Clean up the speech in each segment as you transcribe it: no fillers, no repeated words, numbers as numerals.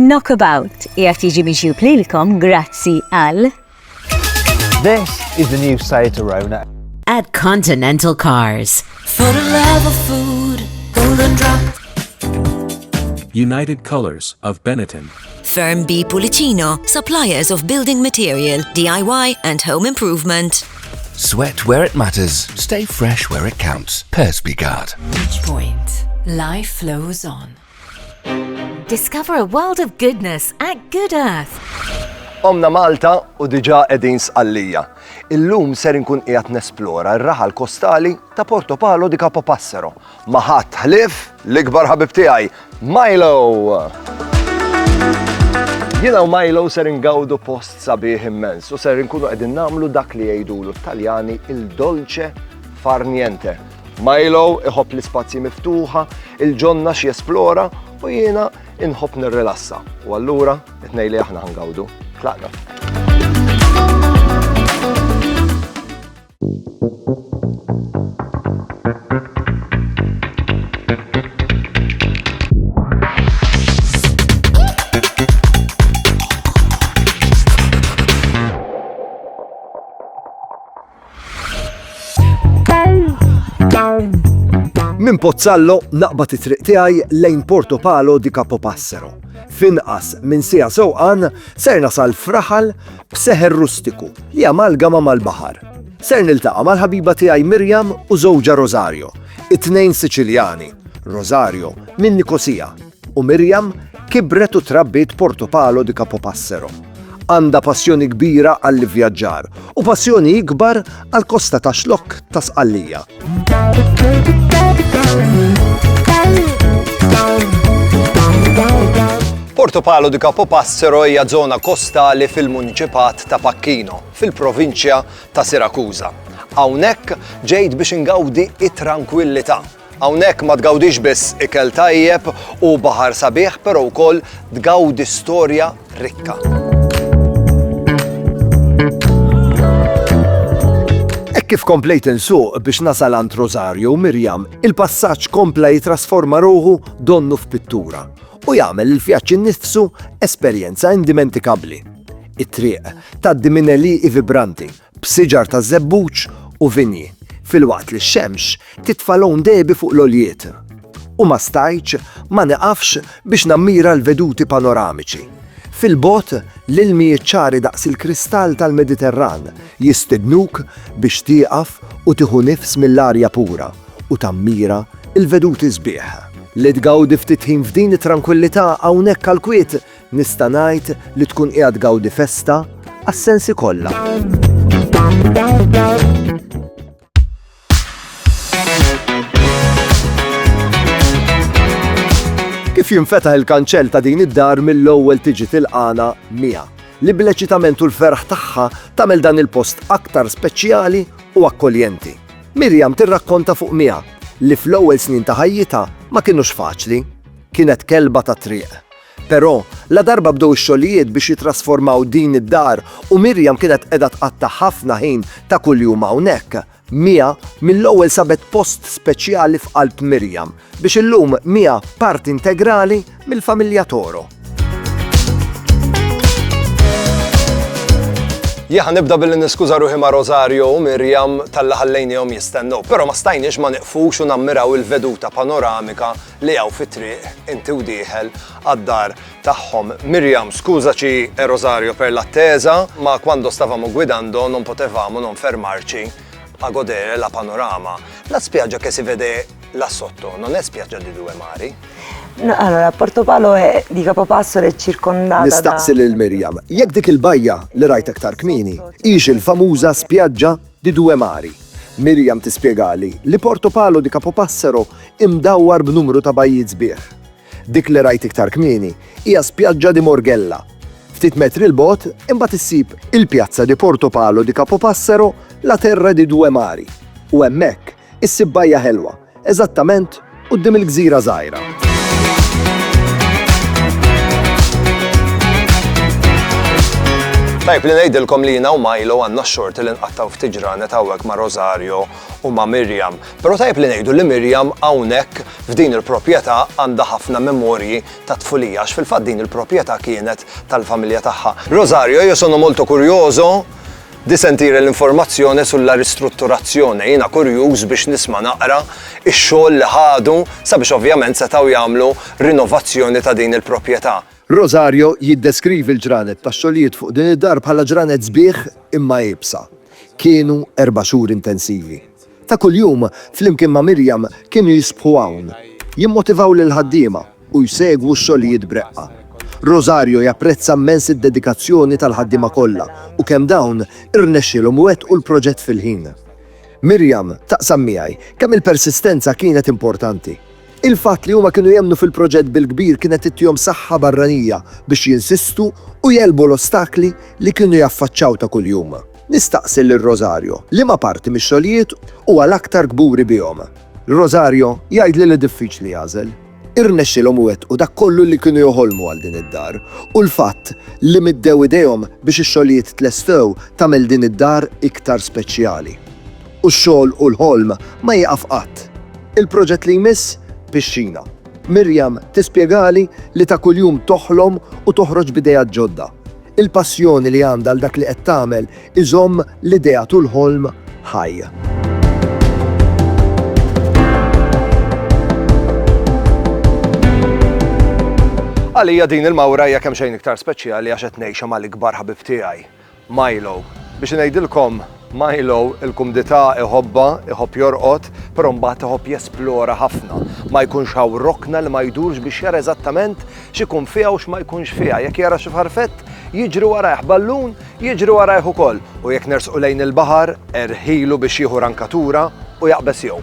Knockabout qiegħed jiġi mixjub lilkom grazzi għal This is the new Sciator Rona. At Continental Cars. For the love of food, Golden Drop. United Colors of Benetton. Firm B Pulicino, suppliers of building material, DIY and home improvement. Sweat where it matters. Stay fresh where it counts. Persby Guard. Reach Point. Life flows on. Discover a world of goodness at Good Earth. Omna Malta u diġà qegħdin sqallija. Illum ser inkun qiegħed nesplora r-raħal kostali ta' Portopalo di Capopassero. Ma' ħadd ħlief l-ikbar ħabib tiegħi, Milo! Jiena u Milo ser ingawdu post sabiħ immens u ser inkunu qegħdin nagħmlu dak li jgħidulu Taljani il-dolce far niente. Milo iħobb l-ispazji miftuħa, il-ġonna xi esplora u jiena inħobb nirrilassa. U allura qed ngħidli aħna ħangawdu. Tlaqna. Min Pozzallo naqbad it-triq tiegħi lejn Portopalo di Capopassero. Finqas minn sija sewqan ser nasal f'raħal b'seħer rustiku li amalgama mal-baħar. Ser niltaqa' mal-ħabiba tiegħi Miriam u żewġa Rosario, it-tnejn Siċiljani. Rosario minn Nikosija u Miriam kibret u trabbiet Portopalo di Capopassero. Għandha passjoni kbira għall-ivvjaġġar u passjoni ikbar għall-kosta ta' xlokk ta' Sqallija. Portopalo di Capopassero hija żona kostali fil-Muniċipat ta' Pacchino, fil-provinċja ta' Sirakuża. Hawnhekk ġejt biex ingawdi it-tranquillità. Hawnhekk ma tgawdix biss ikel tajjeb u baħar sabiħ, però wkoll tgawdi storja rikka. Kif komplejt insuq biex nasal għand Rosario u Miriam, il-passaġġ kompla jitrasforma ruħu donnu f'pittura u jagħmel il-vjaġġ innifsu esperjenza indimentikabbli. It-triq tgħaddi minn elieqi vibranti b'siġar ta' żebbuġ u vinji, filwaqt li x-xemx titfa' lowm debi fuq l-oljiet. U ma stajtx ma neqafx biex nammira l-veduti panoramiċi. Fil-bot, l-ilmijiet ċari daqs il-kristall tal-Mediterran jistednuk biex tieqaf u tieħu nifs mill-arja pura u tammira il-veduti sbieħ. Li tgawdi ftit ħin f'din it-tranquillità hawnhekk għall-kwiet nista' ngħid li tkun qiegħed gawdi festa għas-sensi kollha. Kif jinfetaħ il-kanċell ta' din id-dar mill-ewwel tiġi tilqana Mia, li bl-eċitament u l-ferħ tagħha tagħmel dan il-post aktar speċjali u akkoljenti. Miriam tirrakkonta fuq Mia li fl-ewwel snin ta' ħajjitha ma kinux faċli, kienet kelba ta' triq. Però la darba bdew ix-xogħlijiet biex jitrasformaw din id-dar u Miriam kienet qiegħda tqatta' ħafna ħin ta' kuljum hawnhekk. Mia mill-ewwel sabet post speċjali f'qalb Miriam biex illum Mia parti integrali mill-familja Toro. Jaħ nibda billi niskuża ruħi ma' Rosario u Miriam tal-li ħallejnihom jistennew, però ma stajniex ma nieqfux u nammiraw il-veduta panoramika li hawn fit-triq inti u dieħel għad-dar tagħhom. Miriam, skużaci Rosario per l'attesa, ma quando stavamo guidando non potevamo non fermarci a godere la panorama. La spiaggia che si vede là sotto non è spiaggia di due mari? No, allora, Portopalo di Capopassero è circondata Nistaqsi lil Miriam, jekk dik il-bajja li rajt aktar kmieni, hix il-famuża spjaġġa di due mari. Miriam tispjegali li Portopalo di Capopassero imdawwar b'numru ta' bajjiet sbieħ. Dik li rajt iktar kmieni hija spjaġġa di Morghella. Ftit metri l-bot imbagħad issib il-pjazza di Portopalo di Capopassero la terra di due mari. U hemmhekk issib bajja ħelwa, eżattament quddiem il-gżira żgħira. Tajb li ngħidilkom li jiena u Milo għandna x-xorti li nqattaw ftit ġranet hawnhekk ma' Rosario u ma' Miriam. Però tajb li ngħidu li Miriam hawnhekk f'din il-proprjetà għandha ħafna memorji ta' tfulija għax fil-fatt din il-proprjetà kienet tal-familja tagħha. Rosario, io sono molto curioso di sentire l-informazzjoni sulla ristrutturazzjoni. Jiena kurjuż biex nisma' naqra x-xogħol li ħadu sabiex ovvjament setgħu jagħmlu rinnovazzjoni ta' din il-proprjetà. Rosario jiddeskrivi l-ġranet ta' xogħlijiet fuq din id-dar bħala ġranet sbieħ imma jibsa. Kienu 4 xhur intensivi. Ta' kuljum flimkien ma' Miriam kienu jisbħu hawn, jimmotivaw lil ħaddiema u jsegwu x-xogħlijiet breqqa. Rosario japprezza immens id-dedikazzjoni tal-ħaddiema kollha u kemm dawn irnexxielhom wettqu l-proġett fil-ħin. Miriam taqsam miegħi kemm il-persistenza kienet importanti. Il-fatt li huma kienu jemnu fil-proġett bil-kbir kienet ittihom saħħa barranija biex jinsistu u jelbu l-ostakli li kienu jaffaċċaw ta' kuljum. Nistaqsi lil Rosario li ma parti mix-xogħlijiet huwa l-aktar kburi bihom. Rosario jgħidli li diffiċli jażel. Irnexxilhom wettqu dak kollu li kienu joħolmu għal din id-dar u l-fatt li middew idejhom biex ix-xogħlijiet tlestew tagħmel din id-dar iktar speċjali. U x-xogħol u l-ħolm ma jieqaf qatt. Il-proġett li jmiss Pixxina. Miriam tispjegali li ta' kuljum toħlom u toħroġ b'idejat ġodda. Il-passjoni li għandha għal dak li qed tagħmel iżomm l-idea tul ħolm ħaj. Għalija din il-mawra hija kemm xejn iktar speċjali għax qed ngħixha mal-ikbar ħabib tiegħi, Milo. Biex ngħidilkom Milo il-kumdità iħobb jorqod, però mbagħad iħobb jesplora ħafna. Ma jkunx hawn rokna li ma jdurx biex jara eżattament x'ikun fiha u x'ma jkunx fiha. Jekk jara xi farfett, jiġri warajh ballun, jiġri warajh ukoll. U jekk nersqu lejn il-baħar, erħilu biex jieħu rankatura u jaqbes jew.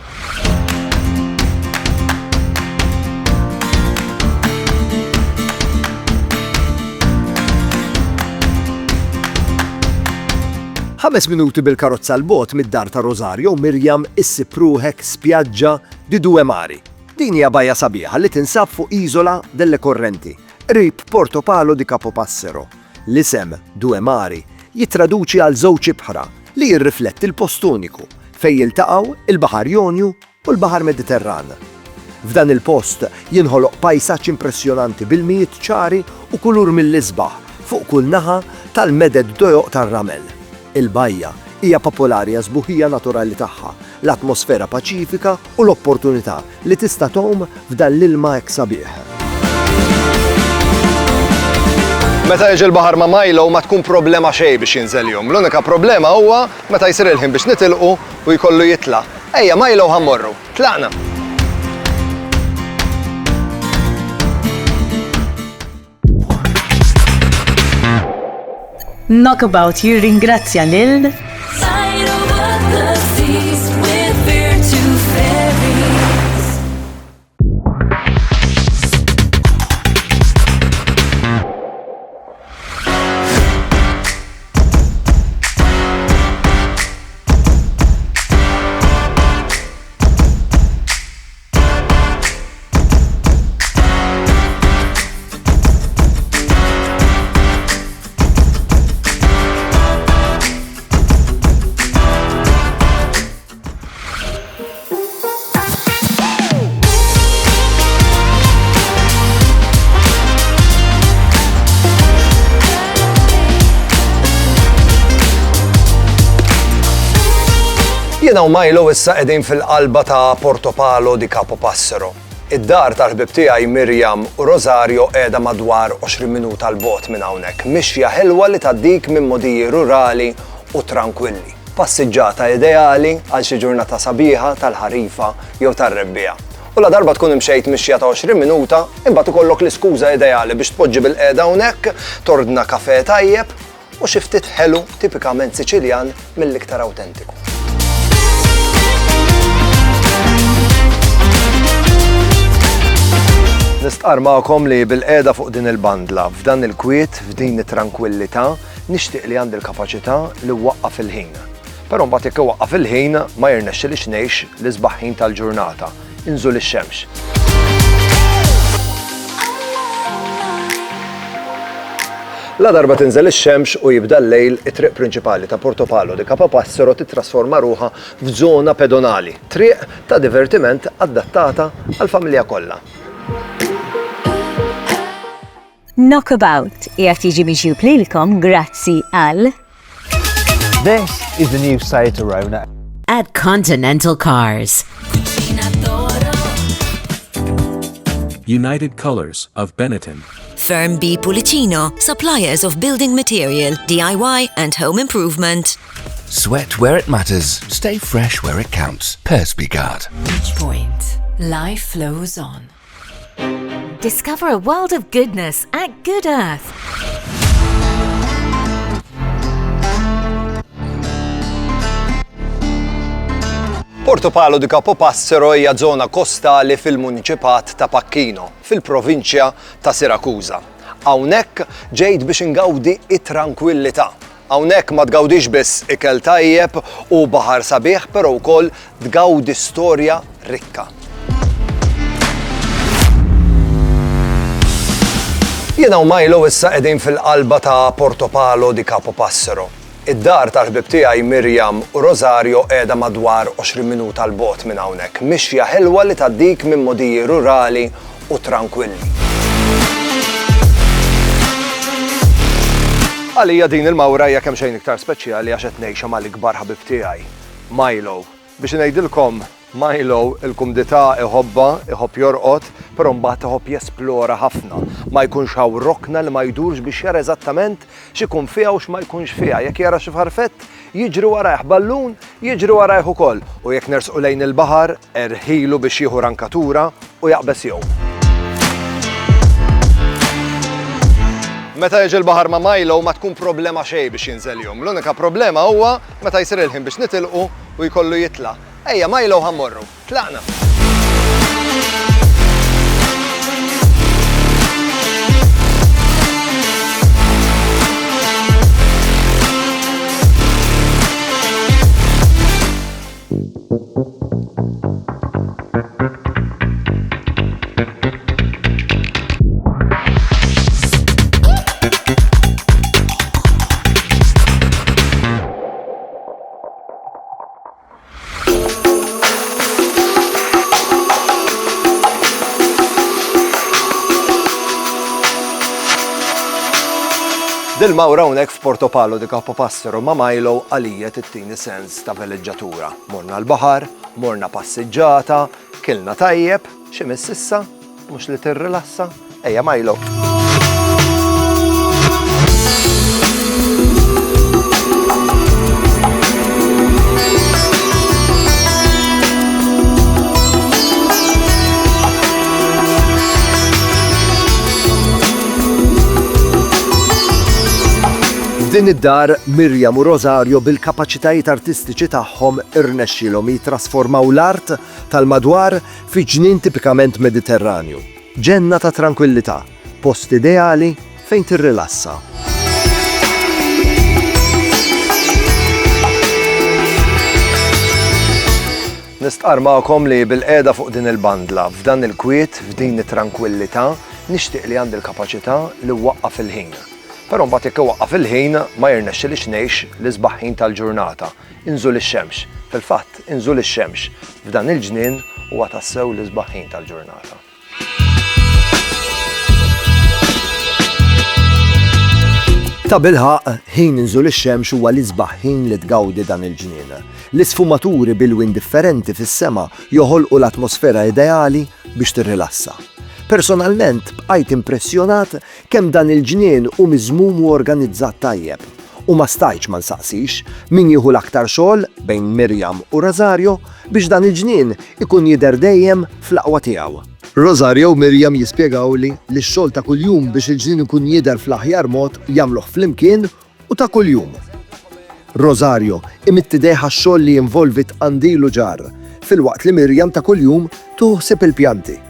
Ħames minuti bil-karozza l-bot mid-dar ta' Rosario u Miriam issib ruħek spjaġġa di Due Mari. Din hija bajja sabiħa li tinsab fuq Isola delle Correnti, qrib Portopalo di Capopassero. L-isem Due Mari jittraduċi għal żewġ ibħra li jirrifletti l-post uniku fejn jiltaqgħu il-Baħar Jonju u l-Baħar Mediterran. F'dan il-post jinħoloq pajsaġġ impressjonanti bil-mijiet ċari u kulur mill-isbaħ fuq kull naħa tal-meded dojoq tar-ramel. Il-bajja hija popolari għal sbuħija naturali tagħha, l-atmosfera paċifika u l-opportunità li tista' tgħum f'dan l-ilma hekk sabiħ. Meta jiġi l-baħar ma' Milo ma tkun problema xejn biex jinżeljhom. L-unika problema huwa meta jsir il-ħin biex nitilqu u jkollu jitla'. Ejja Milo ħammorru, tlaqna. Knockabout jirringrazzja lil Jiena u Milo issa qegħdin fil-qalba ta' Portopalo di Capopassero. Id-dar tal-ħbib tiegħi Miriam u Rosario qiegħda madwar 20 minuta l bogħod minn hawnhekk. Mixja ħelwa li tgħaddik minn modiji rurali u tranquilli. Passiġġata ideali għal xi ġurnata sabiħa tal-ħarifa jew tar-rebbieħ. U la darba tkun imxejt mixja ta' 20 minuta, imbagħad ikollok l-iskuża ideali biex tpoġġi bil-qiegħda hawnhekk, tordna kafè tajjeb u xi ftit ħelu tipikament Siċiljan mill-iktar awtentiku. Nistqar magħkom li bil-qiegħda fuq din il-bandla, f'dan il-kwiet, f'din it-tranquillità, nixtieq li għandi l-kapaċità li wwaqqaf il-ħin. Però mbagħad jekk iwaqqaf il-ħin ma jirnexxilix ngħix l-isbaħ-ħin tal-ġurnata, inżul ix-xemx. La darba tinżel ix-xemx u jibda l-lejl, it-triq prinċipali ta' Portopalo di Capopassero titrasforma ruħha f'żona pedonali, triq ta' divertiment adattata għall-familja kollha. Knockabout jgħat jiġi mixjub lilkom grazzi għal This is the new Seat Arona. At Continental Cars. United Colors of Benetton. Firm B Pulicino, suppliers of building material, DIY and home improvement. Sweat where it matters. Stay fresh where it counts. Perspicard. Point. Life flows on. Discover a world of goodness at Good Earth. Portopalo di Capopassero hija żona kostali fil-Muniċipat ta' Pacchino, fil-provinċja ta' Sirakuża. Hawnhekk ġejt biex ingawdi it-tranquillità. Hawnhekk ma tgawdix biss ikel tajjeb u baħar sabiħ, però wkoll tgawdi storja rikka. Jiena u Milo issa qegħdin fil-qalba ta' Portopalo di Capopassero. Id-dar tal-ħbib tiegħi Miriam u Rosario qiegħda madwar 20 minuta l bogħod minn hawnhekk, mixja ħelwa li tgħaddik minn modiji rurali u tranquilli. Għalija din il-mawra hija kemm xejn iktar speċjali għax qed ngħixha mal-ikbar ħabib tiegħi, Milo. Biex ngħidilkom, Milo il-kumdità iħobb jorqod, però mbagħad iħobb jesplora ħafna. Ma jkunx hawn rokna li ma jdurx biex jara eżattament x'ikun fiha u x'ma jkunx fiha. Jekk jara xi farfett, jiġri warajh ballun, jiġri warajh ukoll. U jekk nersqu lejn il-baħar, erħilu biex jieħu rankatura u jaqbes jew. Meta jiġi l-baħar ma' Milo ma tkun problema xejn biex jinżel jum. L-unika problema huwa meta jsir il-ħin biex nitilqu u jkollu jitla'. Ejja, Milo ħammorru. Tlaqna. Dil-mawra hawnhekk f'Portopalo di Capopassero ma' Milo għalija tittini sens ta' veleġġatura. Morna l-baħar, morna passiġġata, kilna tajjeb, xi miss issa, mhux li tirrilassa. Ejja Milo. Din id-dar Miriam u Rosario bil-kapaċitajiet artistiċi tagħhom irnexxielhom jitrasformaw l-art tal-madwar fi ġnien tipikament Mediterranju. Ġenna ta' tranquillità, post ideali fejn tirrilassa. Nistqar magħkom li bil-qiegħda fuq din il-bandla, f'dan il-kwiet, f'din it-tranquillità, nixtieq li għandi l-kapaċità li waqqaf il-ħin. Però mbagħad jekk iwaqqaf il-ħin ma jirnexxilix ngħix l-isbaħħin tal-ġurnata. Inżul ix-xemx. Fil-fatt, inżul ix-xemx. F'dan il-ġnien huwa tassew l-isbaħħin tal-ġurnata. Ta' bilħaq, ħin inżul ix-xemx huwa l-isbaħħin li tgawdi dan il-ġnien. L-isfumaturi bil-win differenti fis-sema joħolqu l-atmosfera ideali biex tirrilassa. Personalment bqajt impressjonat kemm dan il-ġnien hu miżmum u organizzat tajjeb. U ma stajtx ma nsaqsix min jieħu l-aktar xogħol bejn Miriam u Rosario biex dan il-ġnien ikun jidher dejjem fl-aqwa tiegħu. Rosario u Miriam jispjegawli li x-xogħol ta' kuljum biex il-ġnien ikun jidher fl-aħjar mod jagħmluh flimkien u ta' kuljum. Rosario imittidejha x-xogħol li jinvolvi tqandilu ġar, filwaqt li Miriam ta' kuljum tuħseb il-pjanti.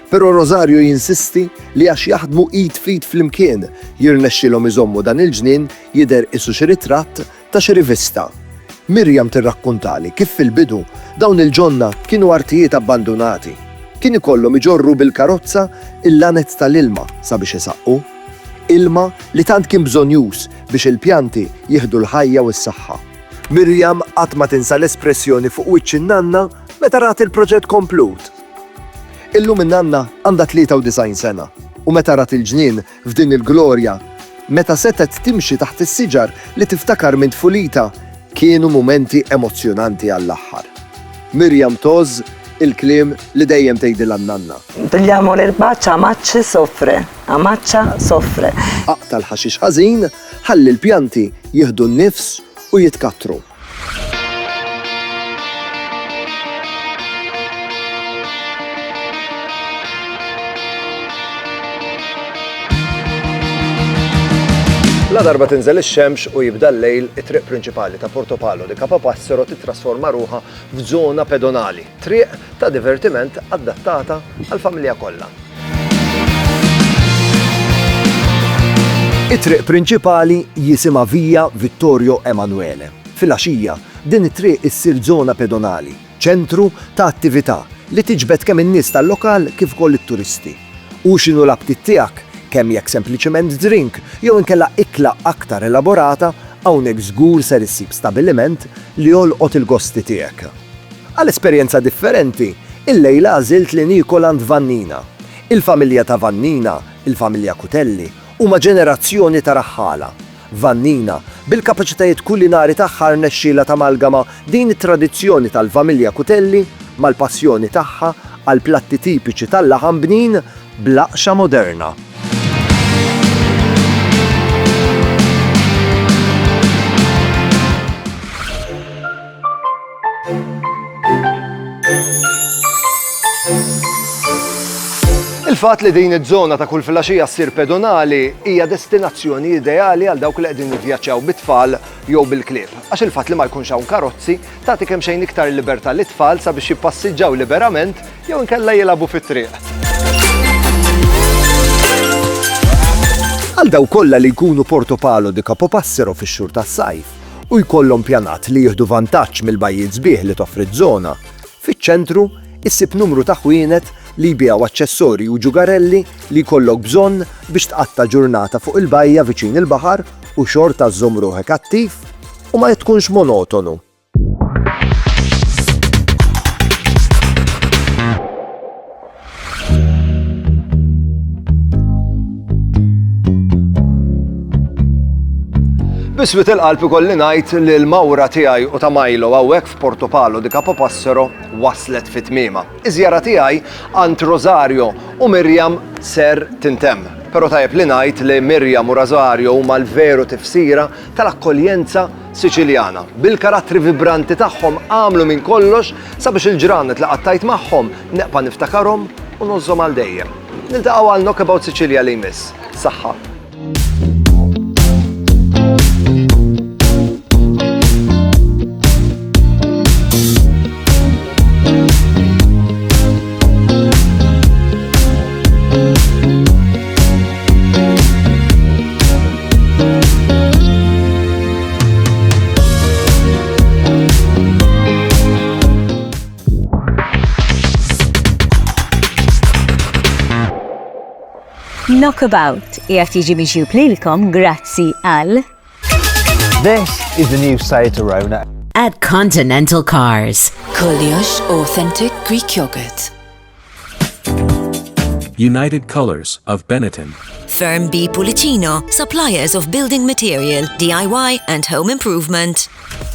Però Rosario jinsisti li għax jaħdmu id fit flimkien jirnexxilhom iżommu dan il-ġnien jidher isu xi ritratt ta' xi rivista. Miriam tirrakkuntali kif fil-bidu dawn il-ġonna kienu artijiet abbandonati. Kien ikollhom iġorru bil-karozza il-lanet tal-ilma sabiex isaqqu. ilma li tant kien bżonjus biex il-pjanti jieħdu l-ħajja u s-saħħa. Miriam qatt ma tinsa l-espressjoni fuq wiċċ in-nanna meta rat il-proġett komplut. Illum in-nanna għandha 93 sena u meta rat il-ġnien f'din il-glorja, meta setet timxi taħt is-siġar li tiftakar minn tfulita, kienu mumenti emozzjonanti għall-aħħar. Miriam toż il-kliem li dejjem tgħidilha n-nanna. Togliamo l-erbaccia, amaccia soffre, amaccia soffre. Aqta l-ħaxix ħażin ħalli l-pjanti jieħdu n-nifs u jitkattru. La darba tinżel ix-xemx u jibda l-lejl, it-triq prinċipali ta' Portopalo di Capopassero titrasforma ruħha f'żona pedonali, triq ta' divertiment adattata għall-familja kollha. It-triq prinċipali jisimha Via Vittorio Emanuele. Fil-għaxija, din it-triq issir żona pedonali, ċentru ta' attività li tiġbed kemm in-nies tal-lokal kif ukoll it-turisti. U x'inhu l-aptit tiegħek? Kemm jekk sempliċement drink jew inkella ikla aktar elaborata hawnhekk żgur ser issib stabbiliment li jolqot il-gosti tiegħek. Għal esperjenza differenti, illejla għażilt li Nikoland Vannina. Il-familja ta' Vannina, il-familja Cutelli, huma ġenerazzjoni ta' raħħala. Vannina, bil-kapaċitajiet kulinari tagħha rnexxiela tamalgama din it-tradizzjoni tal-familja Cutelli mal-passjoni tagħha għal platti tipiċi tal-laħam bnin bl-aqxa moderna. Il-fatt li din iż-żona ta' kull filgħaxija ssir pedonali hija destinazzjoni ideali għal dawk li qegħdin jivvjaġġaw bit-tfal jew bil-klieb. Għax il-fatt li ma jkunx hawn karozzi tagħti kemm xejn iktar libertà lit-tfal sabiex jippassiġġaw liberament jew inkella jilagħbu fit-triq. Għal dawk kollha li jkunu Portopalo di Capopassero fix-xhur tas-sajf u jkollhom pjanat li jieħdu vantaġġ mill-bajjiet sbieħ li toffri ż-żona, fiċ-ċentru issib numru ta' ħwienet li jbiegħu aċċessorji u ġugarelli li jkollok bżonn biex tqatta' ġurnata fuq il-bajja viċin il-baħar u xorta żżomm ruħek attiv u ma tkunx monotonu. Biswit il-qalb ikolli ngħid li l-mawra tiegħi u ta' Majlo hawnhekk f'Portopalo di Capopassero waslet fit-tmiema. Iż-żjara tiegħi għand Rosario u Miriam ser tintemm. Però tajjeb li ngħid li Miriam u Rosario huma l-veru tifsira tal-akkoljenza Siċiljana. Bil-karattri vibranti tagħhom għamlu minn kollox sabiex il-ġranet li qattajt magħhom neqpa' niftakarhom u nżomm għal dejjem. Niltaqgħu għal Knockabout Sicilja li jmiss. Saħħa. Knockabout qiegħed jiġi mixjub lilkom grazzi għal This is the new Seat Arona. At Continental Cars. Koliosh Authentic Greek Yogurt. United Colors of Benetton. Firm B Pulicino, suppliers of building material, DIY and home improvement.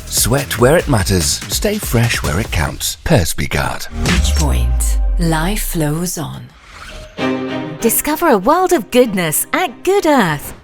Sweat where it matters. Stay fresh where it counts. Perspeguard. Reach Point. Life flows on. Discover a world of goodness at Good Earth.